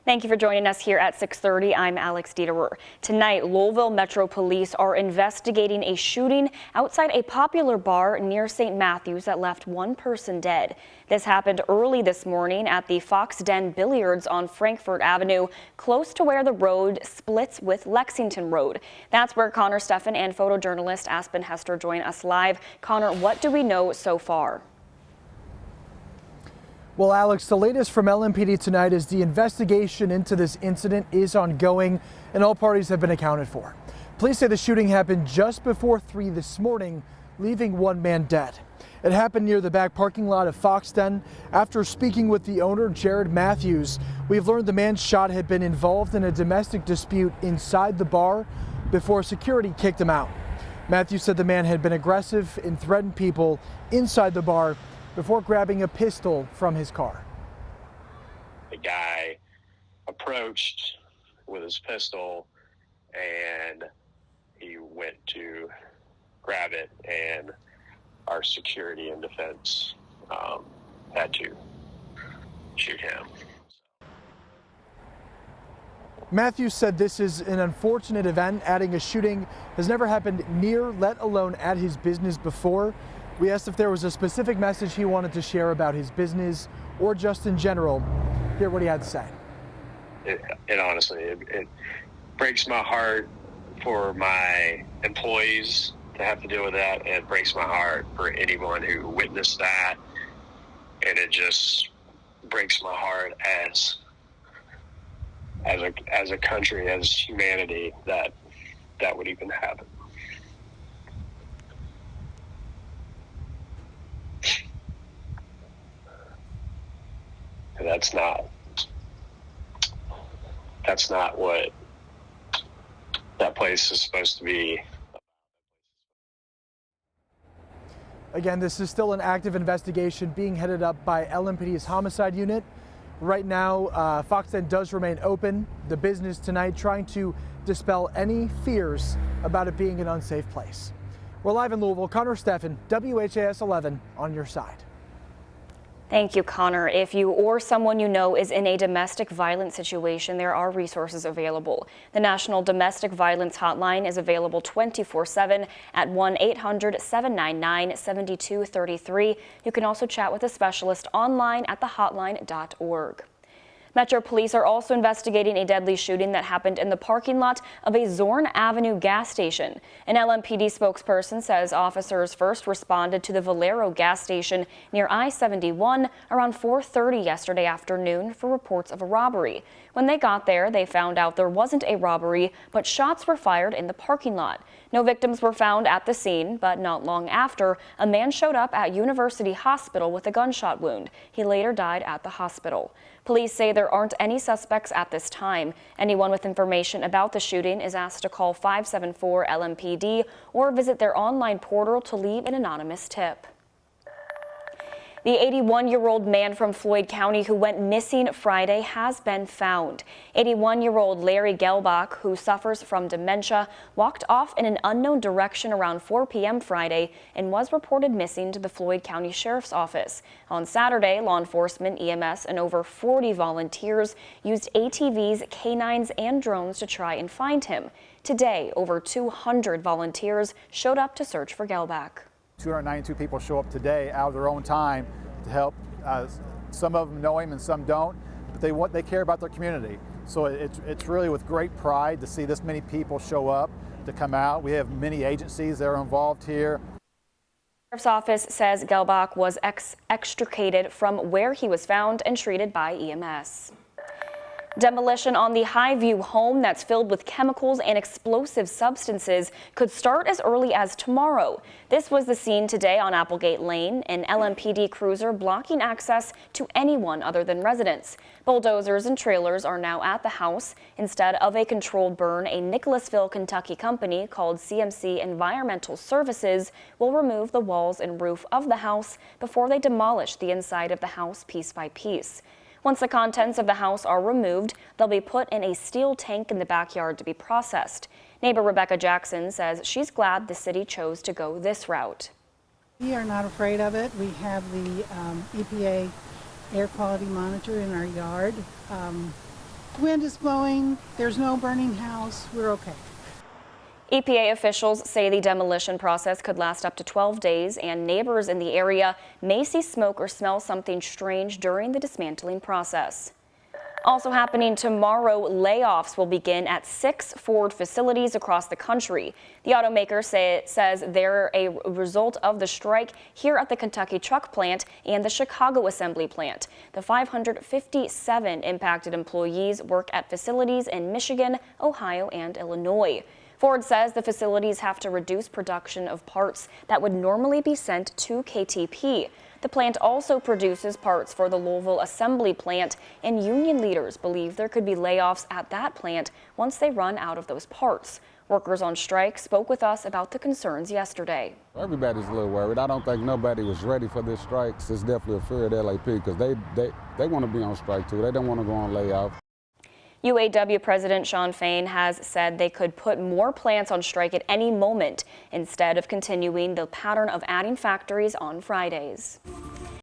Thank you for joining us here at 6:30. I'm Alex Dieterer. Tonight, Louisville Metro Police are investigating a shooting outside a popular bar near St. Matthews that left one person dead. This happened early this morning at the Fox Den Billiards on Frankfort Avenue, close to where the road splits with Lexington Road. That's where Connor Steffen and photojournalist Aspen Hester join us live. Connor, what do we know so far? Well, Alex, the latest from LMPD tonight is the investigation into this incident is ongoing and all parties have been accounted for. Police say the shooting happened just before 3 this morning, leaving one man dead. It happened near the back parking lot of Fox Den. After speaking with the owner, Jared Matthews, we've learned the man shot had been involved in a domestic dispute inside the bar before security kicked him out. Matthews said the man had been aggressive and threatened people inside the bar before grabbing a pistol from his car. The guy approached with his pistol and he went to grab it, and our security and defense had to shoot him. Matthews said this is an unfortunate event, adding a shooting has never happened near, let alone at his business before. We asked if there was a specific message he wanted to share about his business or just in general. Hear what he had to say. It honestly, it breaks my heart for my employees to have to deal with that. And it breaks my heart for anyone who witnessed that. And it just breaks my heart as a country, as humanity, that would even happen. That's not what that place is supposed to be. Again, this is still an active investigation being headed up by LMPD's homicide unit. Right now, Fox Den does remain open. The business tonight trying to dispel any fears about it being an unsafe place. We're live in Louisville. Connor Steffen, WHAS11 on your side. Thank you, Connor. If you or someone you know is in a domestic violence situation, there are resources available. The National Domestic Violence Hotline is available 24/7 at 1-800-799-7233. You can also chat with a specialist online at thehotline.org. Metro Police are also investigating a deadly shooting that happened in the parking lot of a Zorn Avenue gas station. An LMPD spokesperson says officers first responded to the Valero gas station near I-71 around 4:30 yesterday afternoon for reports of a robbery. When they got there, they found out there wasn't a robbery, but shots were fired in the parking lot. No victims were found at the scene, but not long after, a man showed up at University Hospital with a gunshot wound. He later died at the hospital. Police say there aren't any suspects at this time. Anyone with information about the shooting is asked to call 574-LMPD or visit their online portal to leave an anonymous tip. The 81-year-old man from Floyd County who went missing Friday has been found. 81-year-old Larry Gelbach, who suffers from dementia, walked off in an unknown direction around 4 p.m. Friday and was reported missing to the Floyd County Sheriff's Office. On Saturday, law enforcement, EMS, and over 40 volunteers used ATVs, canines, and drones to try and find him. Today, over 200 volunteers showed up to search for Gelbach. 292 people show up today out of their own time to help. Some of them know him and some don't, but they care about their community. So it's really with great pride to see this many people show up to come out. We have many agencies that are involved here. The Sheriff's Office says Gelbach was extricated from where he was found and treated by EMS. Demolition on the Highview home that's filled with chemicals and explosive substances could start as early as tomorrow. This was the scene today on Applegate Lane, an LMPD cruiser blocking access to anyone other than residents. Bulldozers and trailers are now at the house. Instead of a controlled burn, a Nicholasville, Kentucky company called CMC Environmental Services will remove the walls and roof of the house before they demolish the inside of the house piece by piece. Once the contents of the house are removed, they'll be put in a steel tank in the backyard to be processed. Neighbor Rebecca Jackson says she's glad the city chose to go this route. We are not afraid of it. We have the EPA air quality monitor in our yard. Wind is blowing, there's no burning house, we're okay. EPA officials say the demolition process could last up to 12 days, and neighbors in the area may see smoke or smell something strange during the dismantling process. Also happening tomorrow, layoffs will begin at 6 Ford facilities across the country. The automaker says they're a result of the strike here at the Kentucky truck plant and the Chicago assembly plant. The 557 impacted employees work at facilities in Michigan, Ohio, and Illinois. Ford says the facilities have to reduce production of parts that would normally be sent to KTP. The plant also produces parts for the Louisville assembly plant, and union leaders believe there could be layoffs at that plant once they run out of those parts. Workers on strike spoke with us about the concerns yesterday. Everybody's a little worried. I don't think nobody was ready for this strike. It's definitely a fear at LAP because they want to be on strike too. They don't want to go on layoff. UAW President Shawn Fain has said they could put more plants on strike at any moment instead of continuing the pattern of adding factories on Fridays.